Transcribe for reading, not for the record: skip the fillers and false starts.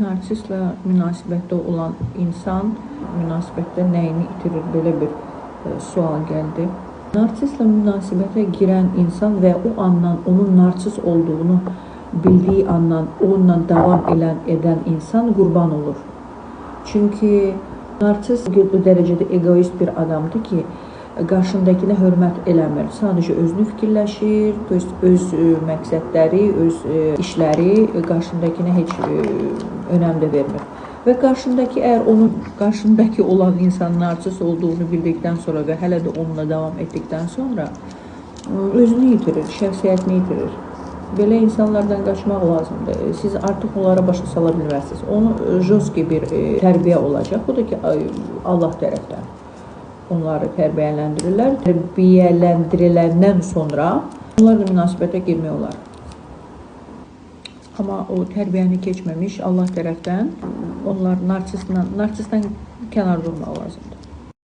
Narsistlə münasibətdə olan insan münasibətdə nəyini itirir? Belə bir sual gəldi. Narsistlə münasibətə girən insan və o andan onun narsist olduğunu bildiyi andan onunla davam edən insan qurban olur. Çünki narsist o dərəcədə egoist bir adamdır ki, qarşındakinə hörmət eləmir. Sadəcə özünü fikirləşir, öz məqsədləri, öz işləri qarşındakinə heç önəm də vermir. Və əgər onun qarşındakı olan insan narsist olduğunu bildikdən sonra və hələ də onunla davam etdikdən sonra özünü itirir, şəxsiyyətini itirir. Belə insanlardan qaçmaq lazımdır. Siz artıq onlara başa sala bilmərsiniz. Onu jostki bir tərbiyə olacaq. O da ki, Allah tərəfdən. Onları tərbiyələndirirlər. Tərbiyələndiriləndən sonra onlarla münasibətə girmək olar. Amma o tərbiyəni keçməmiş Allah tərəfdən onlar narsistdən kənar durmaq lazımdır.